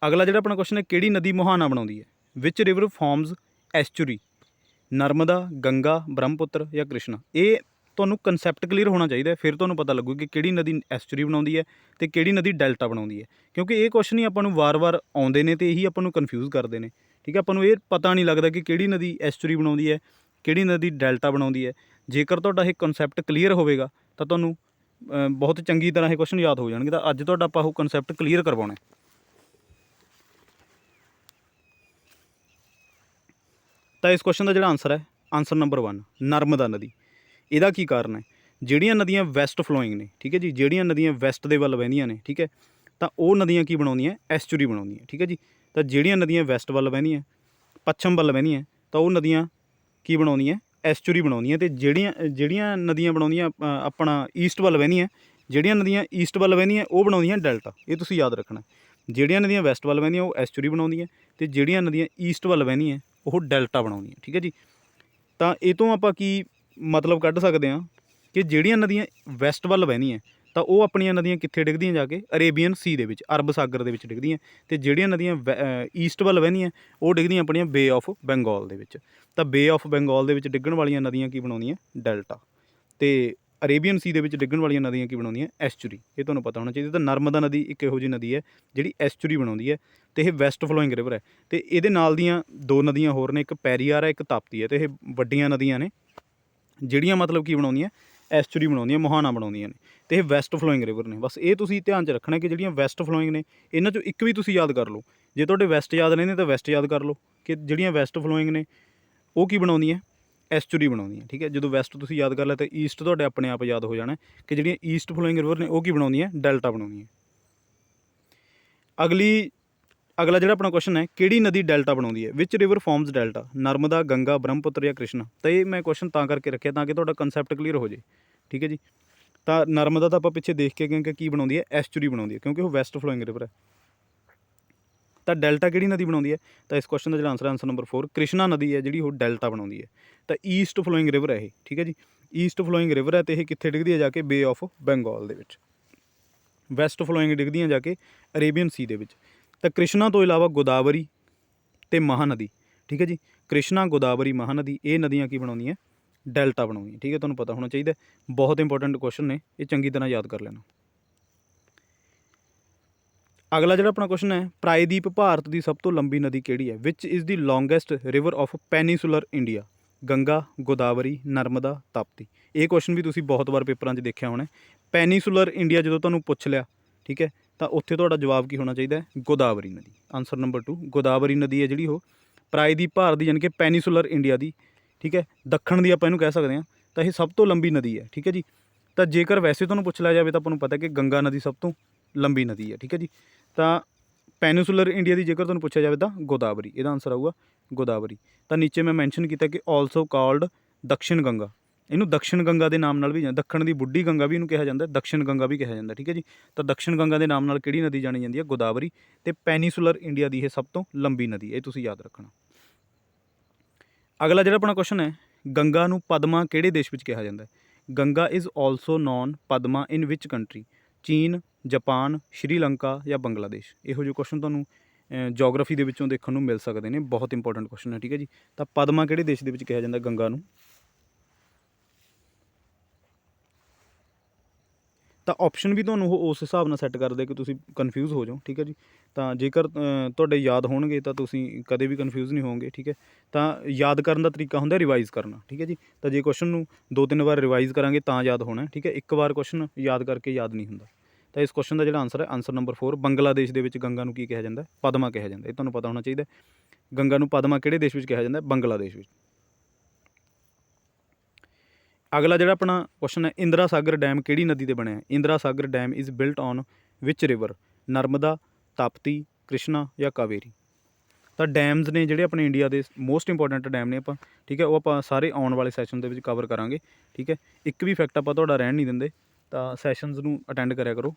ਅਗਲਾ ਜਿਹੜਾ ਆਪਣਾ ਕੁਐਸਚਨ ਹੈ, ਕਿਹੜੀ ਨਦੀ ਮੁਹਾਨਾ ਬਣਾਉਂਦੀ ਹੈ? Which river farms ਐਸਚੁਰੀ? Narmada, Ganga, Brahmaputra ਜਾਂ ਕ੍ਰਿਸ਼ਨਾ? ਇਹ ਤੁਹਾਨੂੰ ਕਨਸੈਪਟ ਕਲੀਅਰ ਹੋਣਾ ਚਾਹੀਦਾ, ਫਿਰ ਤੁਹਾਨੂੰ ਪਤਾ ਲੱਗੂ ਕਿ ਕਿਹੜੀ ਨਦੀ ਐਸਚੁਰੀ ਬਣਾਉਂਦੀ ਹੈ ਅਤੇ ਕਿਹੜੀ ਨਦੀ ਡੈਲਟਾ ਬਣਾਉਂਦੀ ਹੈ। ਕਿਉਂਕਿ ਇਹ ਕੁਐਸਚਨ ਹੀ ਆਪਾਂ ਨੂੰ ਵਾਰ-ਵਾਰ ਆਉਂਦੇ ਨੇ ਅਤੇ ਇਹੀ ਆਪਾਂ ਨੂੰ ਕਨਫਿਊਜ਼ ਕਰਦੇ ਨੇ। ਠੀਕ ਹੈ, ਆਪਾਂ ਨੂੰ ਇਹ ਪਤਾ ਨਹੀਂ ਲੱਗਦਾ ਕਿ ਕਿਹੜੀ ਨਦੀ ਐਸਚੁਰੀ ਬਣਾਉਂਦੀ ਹੈ, ਕਿਹੜੀ ਨਦੀ ਡੈਲਟਾ ਬਣਾਉਂਦੀ ਹੈ। ਜੇਕਰ ਤੁਹਾਡਾ ਇਹ ਕਨਸੈਪਟ ਕਲੀਅਰ ਹੋਵੇਗਾ ਤਾਂ ਤੁਹਾਨੂੰ ਬਹੁਤ ਚੰਗੀ ਤਰ੍ਹਾਂ ਇਹ ਕੁਐਸਚਨ ਯਾਦ ਹੋ ਜਾਣਗੇ। ਤਾਂ ਅੱਜ ਤੁਹਾਡਾ ਆਪਾਂ ਉਹ ਕਨਸੈਪਟ ਕਲੀਅਰ ਕਰਵਾਉਣਾ। ਤਾਂ ਇਸ ਕੁਐਸਚਨ ਦਾ ਜਿਹੜਾ ਆਨਸਰ ਹੈ, ਆਨਸਰ ਨੰਬਰ 1 ਨਰਮਦਾ ਨਦੀ। ਇਹਦਾ ਕੀ ਕਾਰਨ ਹੈ? ਜਿਹੜੀਆਂ ਨਦੀਆਂ ਵੈਸਟ ਫਲੋਇੰਗ ਨੇ, ਠੀਕ ਹੈ ਜੀ, ਜਿਹੜੀਆਂ ਨਦੀਆਂ ਵੈਸਟ ਦੇ ਵੱਲ ਵਹਿੰਦੀਆਂ ਨੇ, ਠੀਕ ਹੈ, ਤਾਂ ਉਹ ਨਦੀਆਂ ਕੀ ਬਣਾਉਂਦੀਆਂ? ਐਸਚੁਰੀ ਬਣਾਉਂਦੀਆਂ। ਠੀਕ ਹੈ ਜੀ, ਤਾਂ ਜਿਹੜੀਆਂ ਨਦੀਆਂ ਵੈਸਟ ਵੱਲ ਵਹਿੰਦੀਆਂ, ਪੱਛਮ ਵੱਲ ਵਹਿੰਦੀਆਂ, ਤਾਂ ਉਹ ਨਦੀਆਂ ਕੀ ਬਣਾਉਂਦੀਆਂ? ਐਸਚੁਰੀ ਬਣਾਉਂਦੀਆਂ। ਅਤੇ ਜਿਹੜੀਆਂ ਨਦੀਆਂ ਬਣਾਉਂਦੀਆਂ ਆਪਣਾ ਈਸਟ ਵੱਲ ਵਹਿੰਦੀਆਂ, ਜਿਹੜੀਆਂ ਨਦੀਆਂ ਈਸਟ ਵੱਲ ਵਹਿੰਦੀਆਂ ਉਹ ਬਣਾਉਂਦੀਆਂ ਡੈਲਟਾ। ਇਹ ਤੁਸੀਂ ਯਾਦ ਰੱਖਣਾ। ਜਿਹੜੀਆਂ ਨਦੀਆਂ ਵੈਸਟ ਵੱਲ ਵਹਿੰਦੀਆਂ ਉਹ ਐਸਚੁਰੀ ਬਣਾਉਂਦੀਆਂ ਅਤੇ ਜਿਹੜੀਆਂ ਨਦੀਆਂ ਈਸਟ ਵੱਲ ਵਹਿੰਦੀਆਂ ਉਹ ਡੈਲਟਾ ਬਣਾਉਂਦੀਆਂ। ਠੀਕ ਹੈ ਜੀ, ਤਾਂ ਇਹ ਤੋਂ ਆਪਾਂ ਕੀ ਮਤਲਬ ਕੱਢ ਸਕਦੇ ਹਾਂ ਕਿ ਜਿਹੜੀਆਂ ਨਦੀਆਂ ਵੈਸਟ ਵੱਲ ਵਹਿੰਦੀਆਂ ਤਾਂ ਉਹ ਆਪਣੀਆਂ ਨਦੀਆਂ ਕਿੱਥੇ ਡਿੱਗਦੀਆਂ? ਜਾ ਕੇ ਅਰੇਬੀਅਨ ਸੀ ਦੇ ਵਿੱਚ, ਅਰਬ ਸਾਗਰ ਦੇ ਵਿੱਚ ਡਿੱਗਦੀਆਂ। ਅਤੇ ਜਿਹੜੀਆਂ ਨਦੀਆਂ ਈਸਟ ਵੱਲ ਵਹਿੰਦੀਆਂ ਉਹ ਡਿੱਗਦੀਆਂ ਆਪਣੀਆਂ ਬੇ ਆਫ ਬੰਗਾਲ ਦੇ ਵਿੱਚ। ਤਾਂ ਬੇ ਆਫ ਬੰਗਾਲ ਦੇ ਵਿੱਚ ਡਿੱਗਣ ਵਾਲੀਆਂ ਨਦੀਆਂ ਕੀ ਬਣਾਉਂਦੀਆਂ? ਡੈਲਟਾ। ਅਤੇ ਅਰੇਬੀਅਨ ਸੀ ਦੇ ਵਿੱਚ ਡਿੱਗਣ ਵਾਲੀਆਂ ਨਦੀਆਂ ਕੀ ਬਣਾਉਂਦੀਆਂ? ਐਸਚੁਰੀ। ਇਹ ਤੁਹਾਨੂੰ ਪਤਾ ਹੋਣਾ ਚਾਹੀਦਾ। ਤਾਂ ਨਰਮਦਾ ਨਦੀ ਇੱਕ ਇਹੋ ਜਿਹੀ ਨਦੀ ਹੈ ਜਿਹੜੀ ਐਸਚੁਰੀ ਬਣਾਉਂਦੀ ਹੈ ਅਤੇ ਇਹ ਵੈਸਟ ਫਲੋਇੰਗ ਰਿਵਰ ਹੈ। ਅਤੇ ਇਹਦੇ ਨਾਲ ਦੀਆਂ 2 ਨਦੀਆਂ ਹੋਰ ਨੇ, ਇੱਕ ਪੈਰੀਆਰ ਹੈ, ਇੱਕ ਤਾਪਤੀ ਹੈ। ਅਤੇ ਇਹ ਵੱਡੀਆਂ ਨਦੀਆਂ ਨੇ ਜਿਹੜੀਆਂ ਮਤਲਬ ਕੀ ਬਣਾਉਂਦੀਆਂ? ਐਸਚੁਰੀ ਬਣਾਉਂਦੀਆਂ, ਮੁਹਾਨਾ ਬਣਾਉਂਦੀਆਂ ਨੇ। ਅਤੇ ਇਹ ਵੈਸਟ ਫਲੋਇੰਗ ਰਿਵਰ ਨੇ। ਬਸ ਇਹ ਤੁਸੀਂ ਧਿਆਨ 'ਚ ਰੱਖਣਾ ਕਿ ਜਿਹੜੀਆਂ ਵੈਸਟ ਫਲੋਇੰਗ ਨੇ ਇਹਨਾਂ 'ਚੋਂ ਇੱਕ ਵੀ ਤੁਸੀਂ ਯਾਦ ਕਰ ਲਓ। ਜੇ ਤੁਹਾਡੇ ਵੈਸਟ ਯਾਦ ਰਹਿੰਦੇ ਤਾਂ ਵੈਸਟ ਯਾਦ ਕਰ ਲਓ ਕਿ ਜਿਹੜੀਆਂ ਵੈਸਟ ਫਲੋਇੰਗ ਨੇ ਉਹ ਕੀ ਬਣਾਉਂਦੀਆਂ? ਐਸਚੁਰੀ ਬਣਾਉਂਦੀਆਂ। ਠੀਕ ਹੈ, ਜਦੋਂ ਵੈਸਟ ਤੁਸੀਂ ਯਾਦ ਕਰ ਲਿਆ ਤਾਂ ਈਸਟ ਤੁਹਾਡੇ ਆਪਣੇ ਆਪ ਯਾਦ ਹੋ ਜਾਣਾ ਕਿ ਜਿਹੜੀਆਂ ਈਸਟ ਫਲੋਇੰਗ ਰਿਵਰ ਨੇ ਉਹ ਕੀ ਬਣਾਉਂਦੀਆਂ? ਡੈਲਟਾ ਬਣਾਉਂਦੀਆਂ। ਅਗਲਾ ਜਿਹੜਾ ਆਪਣਾ ਕੁਐਸਚਨ ਹੈ, ਕਿਹੜੀ ਨਦੀ ਡੈਲਟਾ ਬਣਾਉਂਦੀ ਹੈ? Which river forms delta? Narmada, Ganga, Brahmaputra ਜਾਂ ਕ੍ਰਿਸ਼ਨਾ? ਤਾਂ ਇਹ ਮੈਂ ਕੁਐਸਚਨ ਤਾਂ ਕਰਕੇ ਰੱਖਿਆ ਤਾਂ ਕਿ ਤੁਹਾਡਾ ਕਨਸੈਪਟ ਕਲੀਅਰ ਹੋ ਜੇ। ਠੀਕ ਹੈ ਜੀ, ਤਾਂ ਨਰਮਦਾ ਤਾਂ ਆਪਾਂ ਪਿੱਛੇ ਦੇਖ ਕੇ ਗਏ ਕਿ ਕੀ ਬਣਾਉਂਦੀ ਹੈ? ਐਸਚੁਰੀ ਬਣਾਉਂਦੀ ਹੈ ਕਿਉਂਕਿ ਉਹ ਵੈਸਟ ਫਲੋਇੰਗ ਰਿਵਰ ਹੈ। ਤਾਂ ਡੈਲਟਾ ਕਿਹੜੀ ਨਦੀ ਬਣਾਉਂਦੀ ਹੈ? ਤਾਂ ਇਸ ਕੁਐਸਚਨ ਦਾ ਜਿਹੜਾ ਆਨਸਰ ਹੈ, ਆਨਸਰ ਨੰਬਰ 4 ਕ੍ਰਿਸ਼ਨਾ ਨਦੀ ਹੈ ਜਿਹੜੀ ਉਹ ਡੈਲਟਾ ਬਣਾਉਂਦੀ ਹੈ। ਤਾਂ ਈਸਟ ਫਲੋਇੰਗ ਰਿਵਰ ਹੈ ਇਹ। ਠੀਕ ਹੈ ਜੀ, ਈਸਟ ਫਲੋਇੰਗ ਰਿਵਰ ਹੈ ਅਤੇ ਇਹ ਕਿੱਥੇ ਡਿੱਗਦੀ ਹੈ? ਜਾ ਕੇ ਬੇ ਆਫ ਬੰਗਾਲ ਦੇ ਵਿੱਚ। ਵੈਸਟ ਫਲੋਇੰਗ ਡਿੱਗਦੀਆਂ ਜਾ ਕੇ ਅਰੇਬੀਅਨ ਸੀ ਦੇ ਵਿੱਚ। ਤਾਂ ਕ੍ਰਿਸ਼ਨਾ ਤੋਂ ਇਲਾਵਾ ਗੋਦਾਵਰੀ ਅਤੇ ਮਹਾਨਦੀ, ਠੀਕ ਹੈ ਜੀ, ਕ੍ਰਿਸ਼ਨਾ, ਗੋਦਾਵਰੀ, ਮਹਾਨਦੀ ਇਹ ਨਦੀਆਂ ਕੀ ਬਣਾਉਂਦੀਆਂ? ਡੈਲਟਾ ਬਣਾਉਂਦੀਆਂ। ਠੀਕ ਹੈ, ਤੁਹਾਨੂੰ ਪਤਾ ਹੋਣਾ ਚਾਹੀਦਾ। ਬਹੁਤ ਇੰਪੋਰਟੈਂਟ ਕੁਐਸਚਨ ਨੇ, ਇਹ ਚੰਗੀ ਤਰ੍ਹਾਂ ਯਾਦ ਕਰ ਲੈਣਾ। ਅਗਲਾ ਜਿਹੜਾ ਆਪਣਾ ਕੁਐਸਚਨ ਹੈ, ਪ੍ਰਾਇਦੀਪ ਭਾਰਤ ਦੀ ਸਭ ਤੋਂ ਲੰਬੀ ਨਦੀ ਕਿਹੜੀ ਹੈ? Which is the longest river of peninsular India? Ganga, Godavari, Narmada, Tapti? ਇਹ ਕੁਐਸਚਨ ਵੀ ਤੁਸੀਂ ਬਹੁਤ ਵਾਰ ਪੇਪਰਾਂ 'ਚ ਦੇਖਿਆ ਹੋਣਾ। ਪੈਨੀਸੂਲਰ ਇੰਡੀਆ ਜਦੋਂ ਤੁਹਾਨੂੰ ਪੁੱਛ ਲਿਆ, ਠੀਕ ਹੈ, ਤਾਂ ਉੱਥੇ ਤੁਹਾਡਾ ਜਵਾਬ ਕੀ ਹੋਣਾ ਚਾਹੀਦਾ? ਗੋਦਾਵਰੀ ਨਦੀ। ਆਨਸਰ ਨੰਬਰ 2 ਗੋਦਾਵਰੀ ਨਦੀ ਹੈ ਜਿਹੜੀ ਉਹ ਪ੍ਰਾਇਦੀਪ ਭਾਰਤ ਦੀ, ਯਾਨੀ ਕਿ ਪੈਨੀਸੂਲਰ ਇੰਡੀਆ ਦੀ, ਠੀਕ ਹੈ, ਦੱਖਣ ਦੀ ਆਪਾਂ ਇਹਨੂੰ ਕਹਿ ਸਕਦੇ ਹਾਂ। ਤਾਂ ਇਹ ਸਭ ਤੋਂ ਲੰਬੀ ਨਦੀ ਹੈ। ਠੀਕ ਹੈ ਜੀ, ਤਾਂ ਜੇਕਰ ਵੈਸੇ ਤੁਹਾਨੂੰ ਪੁੱਛ ਲਿਆ ਜਾਵੇ ਤਾਂ ਆਪਾਂ ਨੂੰ ਪਤਾ ਕਿ ਗੰਗਾ ਨਦੀ ਸਭ ਤੋਂ ਲੰਬੀ ਨਦੀ ਹੈ। ਠੀਕ ਹੈ ਜੀ, ਤਾਂ ਪੈਨੀਸੂਲਰ ਇੰਡੀਆ ਦੀ ਜੇਕਰ ਤੁਹਾਨੂੰ ਪੁੱਛਿਆ ਜਾਵੇ ਤਾਂ ਗੋਦਾਵਰੀ, ਇਹਦਾ ਆਨਸਰ ਆਊਗਾ ਗੋਦਾਵਰੀ। ਤਾਂ ਨੀਚੇ ਮੈਂ ਮੈਂਸ਼ਨ ਕੀਤਾ ਕਿ ਆਲਸੋ ਕਾਲਡ ਦਕਸ਼ਿਣ ਗੰਗਾ, ਇਹਨੂੰ ਦਕਸ਼ਿਣ ਗੰਗਾ ਦੇ ਨਾਮ ਨਾਲ ਵੀ ਦੱਖਣ ਦੀ ਬੁੱਢੀ ਗੰਗਾ ਵੀ ਇਹਨੂੰ ਕਿਹਾ ਜਾਂਦਾ, ਦਕਸ਼ਿਣ ਗੰਗਾ ਵੀ ਕਿਹਾ ਜਾਂਦਾ। ਠੀਕ ਹੈ ਜੀ, ਤਾਂ ਦਕਸ਼ਿਣ ਗੰਗਾ ਦੇ ਨਾਮ ਨਾਲ ਕਿਹੜੀ ਨਦੀ ਜਾਣੀ ਜਾਂਦੀ ਹੈ? ਗੋਦਾਵਰੀ। ਅਤੇ ਪੈਨੀਸੂਲਰ ਇੰਡੀਆ ਦੀ ਇਹ ਸਭ ਤੋਂ ਲੰਬੀ ਨਦੀ, ਇਹ ਤੁਸੀਂ ਯਾਦ ਰੱਖਣਾ। ਅਗਲਾ ਜਿਹੜਾ ਆਪਣਾ ਕੁਐਸਚਨ ਹੈ, ਗੰਗਾ ਨੂੰ ਪਦਮਾ ਕਿਹੜੇ ਦੇਸ਼ ਵਿੱਚ ਕਿਹਾ ਜਾਂਦਾ? Ganga is also non Padma in which country? ਚੀਨ, ਜਾਪਾਨ, ਸ਼੍ਰੀਲੰਕਾ ਜਾਂ ਬੰਗਲਾਦੇਸ਼? ਇਹੋ ਜਿਹੇ ਕੁਐਸਚਨ ਤੁਹਾਨੂੰ ਜੋਗਰਾਫੀ ਦੇ ਵਿੱਚੋਂ ਦੇਖਣ ਨੂੰ ਮਿਲ ਸਕਦੇ ਨੇ, ਬਹੁਤ ਇੰਪੋਰਟੈਂਟ ਕੁਐਸਚਨ ਹੈ। ਠੀਕ ਹੈ ਜੀ, ਤਾਂ ਪਦਮਾ ਕਿਹੜੇ ਦੇਸ਼ ਦੇ ਵਿੱਚ ਕਿਹਾ ਜਾਂਦਾ ਗੰਗਾ ਨੂੰ? ਤਾਂ ਆਪਸ਼ਨ ਵੀ ਤੁਹਾਨੂੰ ਉਹ ਉਸ ਹਿਸਾਬ ਨਾਲ ਸੈੱਟ ਕਰਦੇ ਕਿ ਤੁਸੀਂ ਕਨਫਿਊਜ਼ ਹੋ ਜਾਓ। ਠੀਕ ਹੈ ਜੀ, ਤਾਂ ਜੇਕਰ ਤੁਹਾਡੇ ਯਾਦ ਹੋਣਗੇ ਤਾਂ ਤੁਸੀਂ ਕਦੇ ਵੀ ਕਨਫਿਊਜ਼ ਨਹੀਂ ਹੋਵੋਗੇ। ਠੀਕ ਹੈ, ਤਾਂ ਯਾਦ ਕਰਨ ਦਾ ਤਰੀਕਾ ਹੁੰਦਾ ਰਿਵਾਈਜ਼ ਕਰਨਾ। ਠੀਕ ਹੈ ਜੀ, ਤਾਂ ਜੇ ਕੁਐਸਚਨ ਨੂੰ 2-3 ਵਾਰ ਰਿਵਾਈਜ਼ ਕਰਾਂਗੇ ਤਾਂ ਯਾਦ ਹੋਣਾ। ਠੀਕ ਹੈ, ਇੱਕ ਵਾਰ ਕੁਐਸਚਨ ਯਾਦ ਕਰਕੇ ਯਾਦ ਨਹੀਂ ਹੁੰਦਾ। ਤਾਂ ਇਸ ਕੁਐਸਚਨ ਦਾ ਜਿਹੜਾ ਆਨਸਰ ਹੈ, ਆਨਸਰ ਨੰਬਰ 4 ਬੰਗਲਾਦੇਸ਼ ਦੇ ਵਿੱਚ ਗੰਗਾ ਨੂੰ ਕੀ ਕਿਹਾ ਜਾਂਦਾ? ਪਦਮਾ ਕਿਹਾ ਜਾਂਦਾ। ਇਹ ਤੁਹਾਨੂੰ ਪਤਾ ਹੋਣਾ ਚਾਹੀਦਾ। ਗੰਗਾ ਨੂੰ ਪਦਮਾ ਕਿਹੜੇ ਦੇਸ਼ ਵਿੱਚ ਕਿਹਾ ਜਾਂਦਾ? ਬੰਗਲਾਦੇਸ਼ ਵਿੱਚ। ਅਗਲਾ ਜਿਹੜਾ ਆਪਣਾ ਕੁਐਸਚਨ ਹੈ, ਇੰਦਰਾ ਸਾਗਰ ਡੈਮ ਕਿਹੜੀ ਨਦੀ 'ਤੇ ਬਣਿਆ? Indira Sagar dam is built on which river? Narmada, Tapti, Krishna ਜਾਂ ਕਾਵੇਰੀ? ਤਾਂ ਡੈਮਜ਼ ਨੇ ਜਿਹੜੇ ਆਪਣੇ ਇੰਡੀਆ ਦੇ ਮੋਸਟ ਇੰਪੋਰਟੈਂਟ ਡੈਮ ਨੇ ਆਪਾਂ, ਠੀਕ ਹੈ, ਉਹ ਆਪਾਂ ਸਾਰੇ ਆਉਣ ਵਾਲੇ ਸੈਸ਼ਨ ਦੇ ਵਿੱਚ ਕਵਰ ਕਰਾਂਗੇ। ਠੀਕ ਹੈ, ਇੱਕ ਵੀ ਫੈਕਟ ਆਪਾਂ ਤੁਹਾਡਾ ਰਹਿਣ ਨਹੀਂ ਦਿੰਦੇ, ਤਾਂ ਸੈਸ਼ਨਸ ਨੂੰ ਅਟੈਂਡ ਕਰਿਆ ਕਰੋ।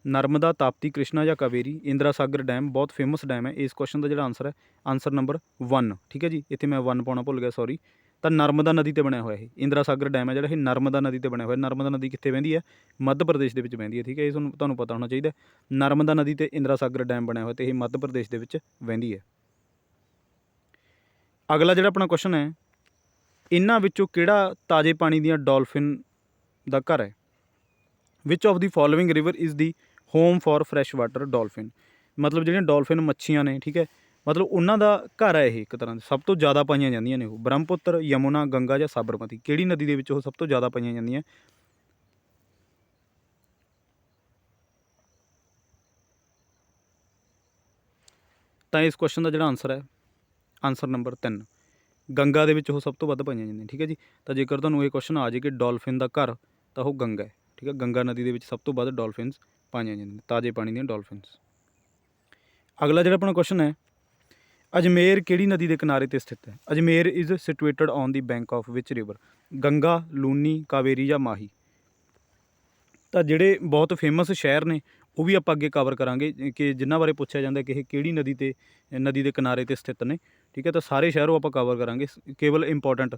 ਨਰਮਦਾ, ਤਾਪਤੀ, ਕ੍ਰਿਸ਼ਨਾ ਜਾਂ ਕਾਵੇਰੀ? ਇੰਦਰਾ ਸਾਗਰ ਡੈਮ ਬਹੁਤ ਫੇਮਸ ਡੈਮ ਹੈ। ਇਸ ਕੁਐਸਚਨ ਦਾ ਜਿਹੜਾ ਆਨਸਰ ਹੈ, ਆਨਸਰ ਨੰਬਰ 1। ਠੀਕ ਹੈ ਜੀ, ਇੱਥੇ ਮੈਂ 1 ਪਾਉਣਾ ਭੁੱਲ ਗਿਆ, ਸੌਰੀ। ਤਾਂ ਨਰਮਦਾ ਨਦੀ 'ਤੇ ਬਣਿਆ ਹੋਇਆ ਇਹ ਇੰਦਰਾ ਸਾਗਰ ਡੈਮ ਹੈ ਜਿਹੜਾ, ਇਹ ਨਰਮਦਾ ਨਦੀ 'ਤੇ ਬਣਿਆ ਹੋਇਆ। ਨਰਮਦਾ ਨਦੀ ਕਿੱਥੇ ਵਹਿੰਦੀ ਹੈ? ਮੱਧ ਪ੍ਰਦੇਸ਼ ਦੇ ਵਿੱਚ ਵਹਿੰਦੀ ਹੈ। ਠੀਕ ਹੈ, ਇਹ ਤੁਹਾਨੂੰ ਪਤਾ ਹੋਣਾ ਚਾਹੀਦਾ। ਨਰਮਦਾ ਨਦੀ 'ਤੇ ਇੰਦਰਾ ਸਾਗਰ ਡੈਮ ਬਣਿਆ ਹੋਇਆ ਅਤੇ ਇਹ ਮੱਧ ਪ੍ਰਦੇਸ਼ ਦੇ ਵਿੱਚ ਵਹਿੰਦੀ ਹੈ। ਅਗਲਾ ਜਿਹੜਾ ਆਪਣਾ ਕੁਐਸਚਨ ਹੈ, ਇਹਨਾਂ ਵਿੱਚੋਂ ਕਿਹੜਾ ਤਾਜ਼ੇ ਪਾਣੀ ਦੀਆਂ ਡੋਲਫਿਨ ਦਾ ਘਰ ਹੈ? Which of the following river is the home for fresh water dolphin. ਮਤਲਬ ਜਿਹੜੀਆਂ ਡੋਲਫਿਨ ਮੱਛੀਆਂ ਨੇ, ਠੀਕ ਹੈ, ਮਤਲਬ ਉਹਨਾਂ ਦਾ ਘਰ ਹੈ ਇਹ ਇੱਕ ਤਰ੍ਹਾਂ ਦਾ, ਸਭ ਤੋਂ ਜ਼ਿਆਦਾ ਪਾਈਆਂ ਜਾਂਦੀਆਂ ਨੇ ਉਹ। ਬ੍ਰਹਮਪੁੱਤਰ, ਯਮੁਨਾ, ਗੰਗਾ ਜਾਂ ਸਾਬਰਮਤੀ, ਕਿਹੜੀ ਨਦੀ ਦੇ ਵਿੱਚ ਉਹ ਸਭ ਤੋਂ ਜ਼ਿਆਦਾ ਪਾਈਆਂ ਜਾਂਦੀਆਂ? ਤਾਂ ਇਸ ਕੁਐਸਚਨ ਦਾ ਜਿਹੜਾ ਆਨਸਰ ਹੈ, ਆਨਸਰ ਨੰਬਰ 3, ਗੰਗਾ ਦੇ ਵਿੱਚ ਉਹ ਸਭ ਤੋਂ ਵੱਧ ਪਾਈਆਂ ਜਾਂਦੀਆਂ। ਠੀਕ ਹੈ ਜੀ। ਤਾਂ ਜੇਕਰ ਤੁਹਾਨੂੰ ਇਹ ਕੁਐਸਚਨ ਆ ਜਾਏ ਕਿ ਡੋਲਫਿਨ ਦਾ ਘਰ, ਤਾਂ ਉਹ ਗੰਗਾ ਹੈ। ਠੀਕ ਹੈ, ਗੰਗਾ ਨਦੀ ਦੇ ਵਿੱਚ ਸਭ ਤੋਂ ਵੱਧ ਡੋਲਫਿਨਸ ਪਾਈਆਂ ਜਾਂਦੀਆਂ, ਤਾਜ਼ੇ ਪਾਣੀ ਦੀਆਂ ਡੋਲਫਿਨਸ। ਅਗਲਾ ਜਿਹੜਾ ਆਪਣਾ ਕੁਐਸਚਨ ਹੈ, ਅਜਮੇਰ ਕਿਹੜੀ ਨਦੀ ਦੇ ਕਿਨਾਰੇ 'ਤੇ ਸਥਿਤ ਹੈ? Ajmer is situated on the bank of which river? Ganga, Luni, Kaveri ਜਾਂ ਮਾਹੀ? ਤਾਂ ਜਿਹੜੇ ਬਹੁਤ ਫੇਮਸ ਸ਼ਹਿਰ ਨੇ ਉਹ ਵੀ ਆਪਾਂ ਅੱਗੇ ਕਵਰ ਕਰਾਂਗੇ ਕਿ ਜਿਨ੍ਹਾਂ ਬਾਰੇ ਪੁੱਛਿਆ ਜਾਂਦਾ ਕਿ ਇਹ ਕਿਹੜੀ ਨਦੀ ਦੇ ਕਿਨਾਰੇ 'ਤੇ ਸਥਿਤ ਨੇ। ਠੀਕ ਹੈ, ਤਾਂ ਸਾਰੇ ਸ਼ਹਿਰ ਉਹ ਆਪਾਂ ਕਵਰ ਕਰਾਂਗੇ, ਕੇਵਲ ਇੰਪੋਰਟੈਂਟ।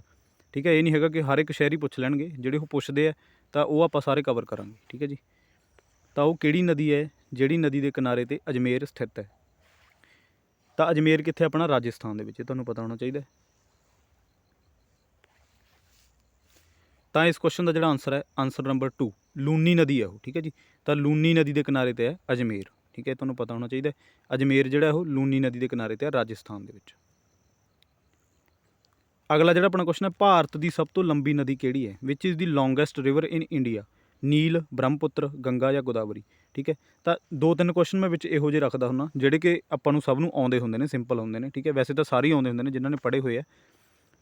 ਠੀਕ ਹੈ, ਇਹ ਨਹੀਂ ਹੈਗਾ ਕਿ ਹਰ ਇੱਕ ਸ਼ਹਿਰ ਹੀ ਪੁੱਛ ਲੈਣਗੇ, ਜਿਹੜੇ ਉਹ ਪੁੱਛਦੇ ਆ ਤਾਂ ਉਹ ਆਪਾਂ ਸਾਰੇ ਕਵਰ ਕਰਾਂਗੇ। ਠੀਕ ਹੈ ਜੀ। ਤਾਂ ਉਹ ਕਿਹੜੀ ਨਦੀ ਹੈ ਜਿਹੜੀ ਨਦੀ ਦੇ ਕਿਨਾਰੇ 'ਤੇ ਅਜਮੇਰ ਸਥਿਤ ਹੈ? ਤਾਂ ਅਜਮੇਰ ਕਿੱਥੇ? ਆਪਣਾ ਰਾਜਸਥਾਨ ਦੇ ਵਿੱਚ, ਇਹ ਤੁਹਾਨੂੰ ਪਤਾ ਹੋਣਾ ਚਾਹੀਦਾ। ਤਾਂ ਇਸ ਕੁਐਸਚਨ ਦਾ ਜਿਹੜਾ ਆਨਸਰ ਹੈ, ਆਨਸਰ ਨੰਬਰ 2, ਲੂਨੀ ਨਦੀ ਹੈ ਉਹ। ਠੀਕ ਹੈ ਜੀ। ਤਾਂ ਲੂਨੀ ਨਦੀ ਦੇ ਕਿਨਾਰੇ 'ਤੇ ਹੈ ਅਜਮੇਰ। ਠੀਕ ਹੈ, ਤੁਹਾਨੂੰ ਪਤਾ ਹੋਣਾ ਚਾਹੀਦਾ ਅਜਮੇਰ ਜਿਹੜਾ ਉਹ ਲੂਨੀ ਨਦੀ ਦੇ ਕਿਨਾਰੇ 'ਤੇ ਹੈ, ਰਾਜਸਥਾਨ ਦੇ ਵਿੱਚ। ਅਗਲਾ ਜਿਹੜਾ ਆਪਣਾ ਕੁਐਸਚਨ ਹੈ, ਭਾਰਤ ਦੀ ਸਭ ਤੋਂ ਲੰਬੀ ਨਦੀ ਕਿਹੜੀ ਹੈ? Which is the longest river in India? Nile, Brahmaputra, Ganga ਜਾਂ ਗੋਦਾਵਰੀ? ਠੀਕ ਹੈ, ਤਾਂ 2-3 ਕੁਐਸਚਨ ਮੈਂ ਵਿੱਚ ਇਹੋ ਜਿਹੇ ਰੱਖਦਾ ਹੁੰਦਾ ਜਿਹੜੇ ਕਿ ਆਪਾਂ ਨੂੰ ਸਭ ਨੂੰ ਆਉਂਦੇ ਹੁੰਦੇ ਨੇ, ਸਿੰਪਲ ਹੁੰਦੇ ਨੇ। ਠੀਕ ਹੈ, ਵੈਸੇ ਤਾਂ ਸਾਰੇ ਹੀ ਆਉਂਦੇ ਹੁੰਦੇ ਨੇ ਜਿਨ੍ਹਾਂ ਨੇ ਪੜ੍ਹੇ ਹੋਏ ਆ,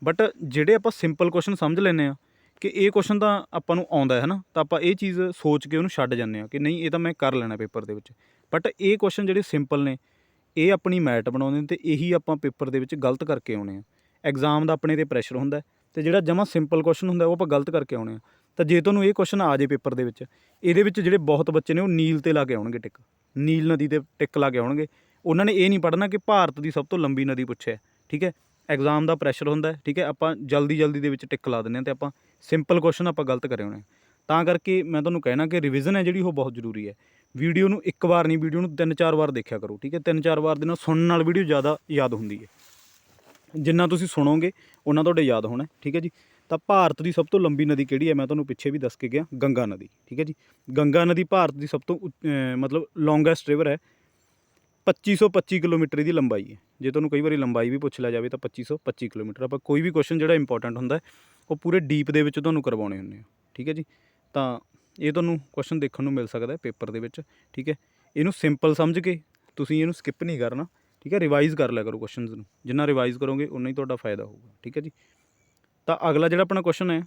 ਬਟ ਜਿਹੜੇ ਆਪਾਂ ਸਿੰਪਲ ਕੁਐਸਚਨ ਸਮਝ ਲੈਂਦੇ ਹਾਂ ਕਿ ਇਹ ਕੁਐਸਚਨ ਤਾਂ ਆਪਾਂ ਨੂੰ ਆਉਂਦਾ ਹੈ ਨਾ, ਤਾਂ ਆਪਾਂ ਇਹ ਚੀਜ਼ ਸੋਚ ਕੇ ਉਹਨੂੰ ਛੱਡ ਜਾਂਦੇ ਹਾਂ ਕਿ ਨਹੀਂ ਇਹ ਤਾਂ ਮੈਂ ਕਰ ਲੈਣਾ ਪੇਪਰ ਦੇ ਵਿੱਚ। ਬਟ ਇਹ ਕੁਐਸਚਨ ਜਿਹੜੇ ਸਿੰਪਲ ਨੇ ਇਹ ਆਪਣੀ ਮੈਟ ਬਣਾਉਂਦੇ ਨੇ, ਅਤੇ ਇਹੀ ਆਪਾਂ ਪੇਪਰ ਦੇ ਵਿੱਚ ਗਲਤ ਕਰਕੇ ਆਉਣੇ ਆ। ਐਗਜ਼ਾਮ ਦਾ ਆਪਣੇ 'ਤੇ ਪ੍ਰੈਸ਼ਰ ਹੁੰਦਾ, ਅਤੇ ਜਿਹੜਾ ਜਮਾਂ ਸਿੰਪਲ ਕੁਐਸਚਨ ਹੁੰਦਾ ਉਹ ਆਪਾਂ ਗਲਤ ਕਰਕੇ ਆਉਣੇ ਆ। ਤਾਂ ਜੇ ਤੁਹਾਨੂੰ ਇਹ ਕੁਐਸਚਨ ਆ ਜਾਏ ਪੇਪਰ ਦੇ ਵਿੱਚ, ਇਹਦੇ ਵਿੱਚ ਜਿਹੜੇ ਬਹੁਤ ਬੱਚੇ ਨੇ ਉਹ ਨੀਲ 'ਤੇ ਲਾ ਕੇ ਆਉਣਗੇ ਟਿਕ, ਨੀਲ ਨਦੀ 'ਤੇ ਟਿਕ ਲਾ ਕੇ ਆਉਣਗੇ। ਉਹਨਾਂ ਨੇ ਇਹ ਨਹੀਂ ਪੜ੍ਹਨਾ ਕਿ ਭਾਰਤ ਦੀ ਸਭ ਤੋਂ ਲੰਬੀ ਨਦੀ ਪੁੱਛਿਆ। ਠੀਕ ਹੈ, ਐਗਜ਼ਾਮ ਦਾ ਪ੍ਰੈਸ਼ਰ ਹੁੰਦਾ। ਠੀਕ ਹੈ, ਆਪਾਂ ਜਲਦੀ ਦੇ ਵਿੱਚ ਟਿਕ ਲਾ ਦਿੰਦੇ ਹਾਂ ਅਤੇ ਆਪਾਂ ਸਿੰਪਲ ਕੁਐਸਚਨ ਆਪਾਂ ਗਲਤ ਕਰੇ ਹੋਣੇ। ਤਾਂ ਕਰਕੇ ਮੈਂ ਤੁਹਾਨੂੰ ਕਹਿਣਾ ਕਿ ਰਿਵੀਜ਼ਨ ਹੈ ਜਿਹੜੀ ਉਹ ਬਹੁਤ ਜ਼ਰੂਰੀ ਹੈ। ਵੀਡੀਓ ਨੂੰ ਇੱਕ ਵਾਰ ਨਹੀਂ, ਵੀਡੀਓ ਨੂੰ 3-4 ਵਾਰ ਦੇਖਿਆ ਕਰੋ। ਠੀਕ ਹੈ, 3-4 ਵਾਰ ਦੇ ਨਾਲ ਸੁਣਨ ਨਾਲ ਵੀਡੀਓ ਜ਼ਿਆਦਾ ਯਾਦ ਹੁੰਦੀ ਹੈ। ਜਿੰਨਾ ਤੁਸੀਂ ਸੁਣੋਗੇ ਉਹਨਾਂ ਤੁਹਾਡੇ ਯਾਦ ਹੋਣਾ। ਠੀਕ ਹੈ ਜੀ। ਤਾਂ ਭਾਰਤ ਦੀ ਸਭ ਤੋਂ ਲੰਬੀ ਨਦੀ ਕਿਹੜੀ ਹੈ? ਮੈਂ ਤੁਹਾਨੂੰ ਪਿੱਛੇ ਵੀ ਦੱਸ ਕੇ ਗਿਆ, ਗੰਗਾ ਨਦੀ। ਠੀਕ ਹੈ ਜੀ। ਗੰਗਾ ਨਦੀ ਭਾਰਤ ਦੀ ਸਭ ਤੋਂ ਮਤਲਬ ਲੌਂਗੈਸਟ ਰਿਵਰ ਹੈ। 2525 ਕਿਲੋਮੀਟਰ ਦੀ ਲੰਬਾਈ ਹੈ। ਜੇ ਤੁਹਾਨੂੰ ਕਈ ਵਾਰੀ ਲੰਬਾਈ ਵੀ ਪੁੱਛ ਲਿਆ ਜਾਵੇ ਤਾਂ 2525 ਕਿਲੋਮੀਟਰ। ਆਪਾਂ ਕੋਈ ਵੀ ਕੁਐਸਚਨ ਜਿਹੜਾ ਇੰਪੋਰਟੈਂਟ ਹੁੰਦਾ ਉਹ ਪੂਰੇ ਡੀਪ ਦੇ ਵਿੱਚ ਤੁਹਾਨੂੰ ਕਰਵਾਉਣੇ ਹੁੰਦੇ ਆ। ਠੀਕ ਹੈ ਜੀ। ਤਾਂ ਇਹ ਤੁਹਾਨੂੰ ਕੁਐਸਚਨ ਦੇਖਣ ਨੂੰ ਮਿਲ ਸਕਦਾ ਪੇਪਰ ਦੇ ਵਿੱਚ। ਠੀਕ ਹੈ, ਇਹਨੂੰ ਸਿੰਪਲ ਸਮਝ ਕੇ ਤੁਸੀਂ ਇਹਨੂੰ ਸਕਿੱਪ ਨਹੀਂ ਕਰਨਾ। ਠੀਕ ਹੈ, ਰਿਵਾਈਜ਼ ਕਰ ਲਿਆ ਕਰੋ ਕੁਐਸਚਨਸ ਨੂੰ, ਜਿੰਨਾ ਰਿਵਾਈਜ਼ ਕਰੋਗੇ ਉਨਾ ਹੀ ਤੁਹਾਡਾ ਫਾਇਦਾ ਹੋਊਗਾ। ਠੀਕ ਹੈ ਜੀ। ਤਾਂ ਅਗਲਾ ਜਿਹੜਾ ਆਪਣਾ ਕੁਐਸਚਨ ਹੈ,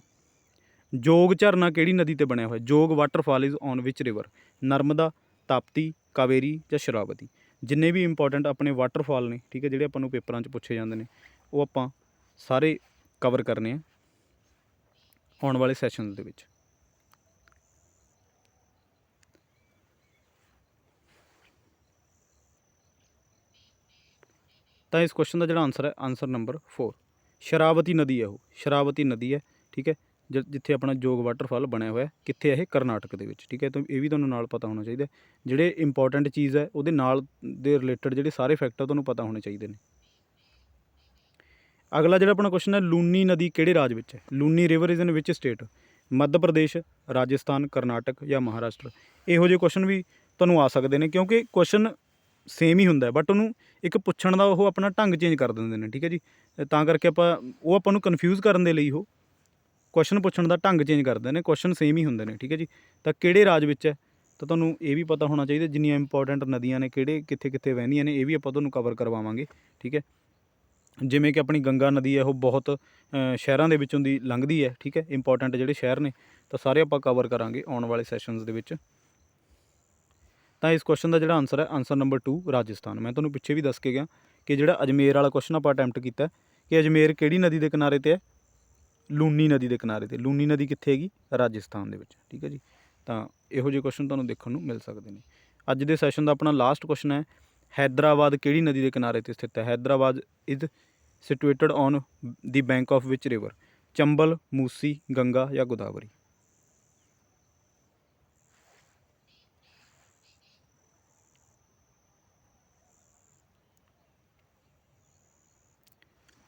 ਜੋਗ ਝਰਨਾ ਕਿਹੜੀ ਨਦੀ 'ਤੇ ਬਣਿਆ ਹੋਇਆ? Jog waterfall is on which river? Narmada, Tapti, Kaveri ਜਾਂ ਸ਼ਰਾਵਤੀ? ਜਿੰਨੇ ਵੀ ਇੰਪੋਰਟੈਂਟ ਆਪਣੇ ਵਾਟਰਫਾਲ ਨੇ, ਠੀਕ ਹੈ, ਜਿਹੜੇ ਆਪਾਂ ਨੂੰ ਪੇਪਰਾਂ 'ਚ ਪੁੱਛੇ ਜਾਂਦੇ ਨੇ ਉਹ ਆਪਾਂ ਸਾਰੇ ਕਵਰ ਕਰਨੇ ਆ ਆਉਣ ਵਾਲੇ ਸੈਸ਼ਨਸ ਦੇ ਵਿੱਚ। ਤਾਂ ਇਸ ਕੁਐਸਚਨ ਦਾ ਜਿਹੜਾ ਆਨਸਰ ਹੈ, ਆਨਸਰ ਨੰਬਰ 4, ਸ਼ਰਾਵਤੀ ਨਦੀ ਹੈ ਉਹ। ਸ਼ਰਾਵਤੀ ਨਦੀ ਹੈ। ਠੀਕ ਹੈ, ਜਿੱਥੇ ਆਪਣਾ ਜੋਗ ਵਾਟਰਫਾਲ ਬਣਿਆ ਹੋਇਆ, ਕਿੱਥੇ ਹੈ ਇਹ? ਕਰਨਾਟਕ ਦੇ ਵਿੱਚ। ਠੀਕ ਹੈ, ਤਾਂ ਇਹ ਵੀ ਤੁਹਾਨੂੰ ਨਾਲ ਪਤਾ ਹੋਣਾ ਚਾਹੀਦਾ। ਜਿਹੜੇ ਇੰਪੋਰਟੈਂਟ ਚੀਜ਼ ਹੈ ਉਹਦੇ ਨਾਲ ਦੇ ਰਿਲੇਟਡ ਜਿਹੜੇ ਸਾਰੇ ਫੈਕਟਰ ਤੁਹਾਨੂੰ ਪਤਾ ਹੋਣੇ ਚਾਹੀਦੇ ਨੇ। ਅਗਲਾ ਜਿਹੜਾ ਆਪਣਾ ਕੁਐਸਚਨ ਹੈ, ਲੂਨੀ ਨਦੀ ਕਿਹੜੇ ਰਾਜ ਵਿੱਚ ਹੈ? Luni river is in which state? Madhya Pradesh, Rajasthan, Karnataka ਜਾਂ ਮਹਾਰਾਸ਼ਟਰ? ਇਹੋ ਜਿਹੇ ਕੁਐਸਚਨ ਵੀ ਤੁਹਾਨੂੰ ਆ ਸਕਦੇ ਨੇ, ਕਿਉਂਕਿ ਕੁਐਸਚਨ ਸੇਮ ਹੀ ਹੁੰਦਾ, ਬਟ ਉਹਨੂੰ ਇੱਕ ਪੁੱਛਣ ਦਾ ਉਹ ਆਪਣਾ ਢੰਗ ਚੇਂਜ ਕਰ ਦਿੰਦੇ ਨੇ। ਠੀਕ ਹੈ ਜੀ। ਤਾਂ ਕਰਕੇ ਆਪਾਂ ਨੂੰ ਕਨਫਿਊਜ਼ ਕਰਨ ਦੇ ਲਈ ਉਹ ਕੁਐਸਚਨ ਪੁੱਛਣ ਦਾ ਢੰਗ ਚੇਂਜ ਕਰਦੇ ਨੇ। ਕੁਐਸਚਨ ਸੇਮ ਹੀ ਹੁੰਦੇ ਨੇ। ਠੀਕ ਹੈ ਜੀ। ਤਾਂ ਕਿਹੜੇ ਰਾਜ ਵਿੱਚ ਹੈ? ਤਾਂ ਤੁਹਾਨੂੰ ਇਹ ਵੀ ਪਤਾ ਹੋਣਾ ਚਾਹੀਦਾ ਜਿੰਨੀਆਂ ਇੰਪੋਰਟੈਂਟ ਨਦੀਆਂ ਨੇ ਕਿਹੜੇ ਕਿੱਥੇ ਵਹਿੰਦੀਆਂ ਨੇ, ਇਹ ਵੀ ਆਪਾਂ ਤੁਹਾਨੂੰ ਕਵਰ ਕਰਵਾਵਾਂਗੇ। ਠੀਕ ਹੈ, ਜਿਵੇਂ ਕਿ ਆਪਣੀ ਗੰਗਾ ਨਦੀ ਹੈ ਉਹ ਬਹੁਤ ਸ਼ਹਿਰਾਂ ਦੇ ਵਿੱਚੋਂ ਦੀ ਲੰਘਦੀ ਹੈ। ਠੀਕ ਹੈ, ਇੰਪੋਰਟੈਂਟ ਜਿਹੜੇ ਸ਼ਹਿਰ ਨੇ ਤਾਂ ਸਾਰੇ ਆਪਾਂ ਕਵਰ ਕਰਾਂਗੇ ਆਉਣ ਵਾਲੇ ਸੈਸ਼ਨਸ ਦੇ ਵਿੱਚ। ਤਾਂ ਇਸ ਕੁਐਸਚਨ ਦਾ ਜਿਹੜਾ ਆਨਸਰ ਹੈ, ਆਨਸਰ ਨੰਬਰ 2, ਰਾਜਸਥਾਨ। ਮੈਂ ਤੁਹਾਨੂੰ ਪਿੱਛੇ ਵੀ ਦੱਸ ਕੇ ਗਿਆ ਕਿ ਜਿਹੜਾ ਅਜਮੇਰ ਵਾਲਾ ਕੁਐਸਚਨ ਆਪਾਂ ਅਟੈਂਪਟ ਕੀਤਾ ਕਿ ਅਜਮੇਰ ਕਿਹੜੀ ਨਦੀ ਦੇ ਕਿਨਾਰੇ 'ਤੇ ਹੈ? ਲੂਨੀ ਨਦੀ ਦੇ ਕਿਨਾਰੇ 'ਤੇ। ਲੂਨੀ ਨਦੀ ਕਿੱਥੇ ਹੈਗੀ? ਰਾਜਸਥਾਨ ਦੇ ਵਿੱਚ। ਠੀਕ ਹੈ ਜੀ। ਤਾਂ ਇਹੋ ਜਿਹੇ ਕੁਐਸਚਨ ਤੁਹਾਨੂੰ ਦੇਖਣ ਨੂੰ ਮਿਲ ਸਕਦੇ ਨੇ। ਅੱਜ ਦੇ ਸੈਸ਼ਨ ਦਾ ਆਪਣਾ ਲਾਸਟ ਕੁਐਸਚਨ ਹੈ, ਹੈਦਰਾਬਾਦ ਕਿਹੜੀ ਨਦੀ ਦੇ ਕਿਨਾਰੇ 'ਤੇ ਸਥਿਤ ਹੈ? Hyderabad is situated on the bank of which river? Chambal, Musi, Ganga ਜਾਂ ਗੋਦਾਵਰੀ?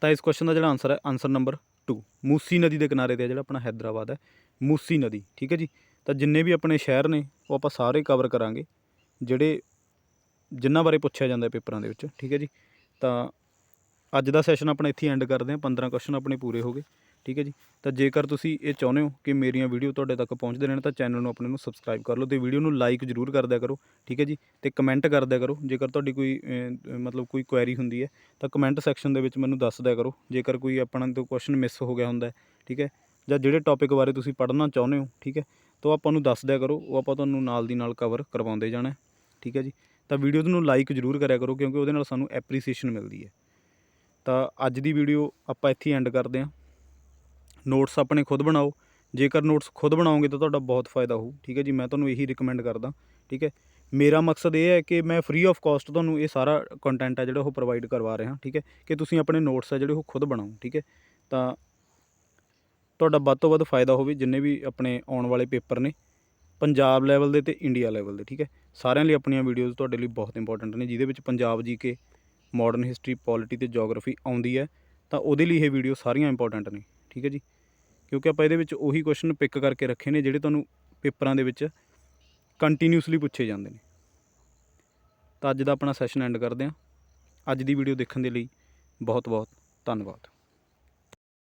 ਤਾਂ ਇਸ ਕੁਐਸਚਨ ਦਾ ਜਿਹੜਾ ਆਨਸਰ ਹੈ, ਆਨਸਰ ਨੰਬਰ ਮੁੱਟੂ ਮੂਸੀ ਨਦੀ ਦੇ ਕਿਨਾਰੇ 'ਤੇ ਜਿਹੜਾ ਆਪਣਾ ਹੈਦਰਾਬਾਦ ਹੈ, ਮੂਸੀ ਨਦੀ। ਠੀਕ ਹੈ ਜੀ। ਤਾਂ ਜਿੰਨੇ ਵੀ ਆਪਣੇ ਸ਼ਹਿਰ ਨੇ ਉਹ ਆਪਾਂ ਸਾਰੇ ਕਵਰ ਕਰਾਂਗੇ ਜਿਹੜੇ ਜਿਨ੍ਹਾਂ ਬਾਰੇ ਪੁੱਛਿਆ ਜਾਂਦਾ ਪੇਪਰਾਂ ਦੇ ਵਿੱਚ। ਠੀਕ ਹੈ ਜੀ। ਤਾਂ ਅੱਜ ਦਾ ਸੈਸ਼ਨ ਆਪਣਾ ਇੱਥੇ ਐਂਡ ਕਰਦੇ ਹਾਂ। 15 ਕੁਐਸਚਨ ਆਪਣੇ ਪੂਰੇ ਹੋ ਗਏ। ਠੀਕ ਹੈ ਜੀ। ਤਾਂ ਜੇਕਰ ਤੁਸੀਂ ਇਹ ਚਾਹੁੰਦੇ ਹੋ ਕਿ ਮੇਰੀਆਂ ਵੀਡੀਓ ਤੁਹਾਡੇ ਤੱਕ ਪਹੁੰਚਦੇ ਰਹਿਣ ਤਾਂ ਚੈਨਲ ਨੂੰ ਆਪਣੇ ਨੂੰ ਸਬਸਕ੍ਰਾਈਬ ਕਰ ਲਓ ਅਤੇ ਵੀਡੀਓ ਨੂੰ ਲਾਈਕ ਜ਼ਰੂਰ ਕਰ ਦਿਆ ਕਰੋ। ਠੀਕ ਹੈ ਜੀ। ਅਤੇ ਕਮੈਂਟ ਕਰ ਦਿਆ ਕਰੋ। ਜੇਕਰ ਤੁਹਾਡੀ ਕੋਈ ਮਤਲਬ ਕੋਈ ਕੁਐਰੀ ਹੁੰਦੀ ਹੈ ਤਾਂ ਕਮੈਂਟ ਸੈਕਸ਼ਨ ਦੇ ਵਿੱਚ ਮੈਨੂੰ ਦੱਸ ਦਿਆ ਕਰੋ। ਜੇਕਰ ਕੋਈ ਆਪਣਾ ਤੋਂ ਕੁਐਸਚਨ ਮਿਸ ਹੋ ਗਿਆ ਹੁੰਦਾ, ਠੀਕ ਹੈ, ਜਾਂ ਜਿਹੜੇ ਟੌਪਿਕ ਬਾਰੇ ਤੁਸੀਂ ਪੜ੍ਹਨਾ ਚਾਹੁੰਦੇ ਹੋ, ਠੀਕ ਹੈ, ਤਾਂ ਆਪਾਂ ਨੂੰ ਦੱਸ ਦਿਆ ਕਰੋ। ਉਹ ਆਪਾਂ ਤੁਹਾਨੂੰ ਨਾਲ ਦੀ ਨਾਲ ਕਵਰ ਕਰਵਾਉਂਦੇ ਜਾਣਾ। ਠੀਕ ਹੈ ਜੀ। ਤਾਂ ਵੀਡੀਓਜ਼ ਨੂੰ ਲਾਈਕ ਜ਼ਰੂਰ ਕਰਿਆ ਕਰੋ ਕਿਉਂਕਿ ਉਹਦੇ ਨਾਲ ਸਾਨੂੰ ਐਪਰੀਸੀਏਸ਼ਨ ਮਿਲਦੀ ਹੈ। ਤਾਂ ਅੱਜ ਦੀ ਵੀਡੀਓ ਆਪਾਂ ਇੱਥੇ ਐਂਡ ਕਰਦੇ ਹਾਂ। ਨੋਟਸ ਆਪਣੇ ਖੁਦ ਬਣਾਓ। ਜੇਕਰ ਨੋਟਸ ਖੁਦ ਬਣਾਓਗੇ ਤਾਂ ਤੁਹਾਡਾ ਬਹੁਤ ਫਾਇਦਾ ਹੋਊ। ਠੀਕ ਹੈ ਜੀ। ਮੈਂ ਤੁਹਾਨੂੰ ਇਹੀ ਰਿਕਮੈਂਡ ਕਰਦਾ। ਠੀਕ ਹੈ। ਮੇਰਾ ਮਕਸਦ ਇਹ ਹੈ ਕਿ ਮੈਂ ਫ੍ਰੀ ਆਫ ਕਾਸਟ ਤੁਹਾਨੂੰ ਇਹ ਸਾਰਾ ਕੰਟੈਂਟ ਹੈ ਜਿਹੜਾ ਉਹ ਪ੍ਰੋਵਾਈਡ ਕਰਵਾ ਰਿਹਾ। ਠੀਕ ਹੈ। ਕਿ ਤੁਸੀਂ ਆਪਣੇ ਨੋਟਸ ਹੈ ਜਿਹੜੇ ਉਹ ਖੁਦ ਬਣਾਓ। ਠੀਕ ਹੈ। ਤਾਂ ਤੁਹਾਡਾ ਵੱਧ ਤੋਂ ਵੱਧ ਫਾਇਦਾ ਹੋਵੇ। ਜਿੰਨੇ ਵੀ ਆਪਣੇ ਆਉਣ ਵਾਲੇ ਪੇਪਰ ਨੇ ਪੰਜਾਬ ਲੈਵਲ ਦੇ ਅਤੇ ਇੰਡੀਆ ਲੈਵਲ ਦੇ, ਠੀਕ ਹੈ, ਸਾਰਿਆਂ ਲਈ ਆਪਣੀਆਂ ਵੀਡੀਓਜ਼ ਤੁਹਾਡੇ ਲਈ ਬਹੁਤ ਇੰਪੋਰਟੈਂਟ ਨੇ। ਜਿਹਦੇ ਵਿੱਚ Punjab GK, modern history, polity ਅਤੇ ਜੋਗਰਾਫੀ ਆਉਂਦੀ ਹੈ ਤਾਂ ਉਹਦੇ ਲਈ ਇਹ ਵੀਡੀਓ ਸਾਰੀਆਂ ਇੰਪੋਰਟੈਂਟ ਨੇ। ਠੀਕ ਹੈ ਜੀ। ਕਿਉਂਕਿ ਆਪਾਂ ਇਹਦੇ ਵਿੱਚ ਉਹੀ ਕੁਐਸਚਨ ਪਿਕ ਕਰਕੇ ਰੱਖੇ ਨੇ ਜਿਹੜੇ ਤੁਹਾਨੂੰ ਪੇਪਰਾਂ ਦੇ ਵਿੱਚ ਕੰਟੀਨਿਊਸਲੀ ਪੁੱਛੇ ਜਾਂਦੇ ਨੇ। ਤਾਂ ਅੱਜ ਦਾ ਆਪਣਾ ਸੈਸ਼ਨ ਐਂਡ ਕਰਦੇ ਹਾਂ। ਅੱਜ ਦੀ ਵੀਡੀਓ ਦੇਖਣ ਦੇ ਲਈ ਬਹੁਤ ਬਹੁਤ ਧੰਨਵਾਦ।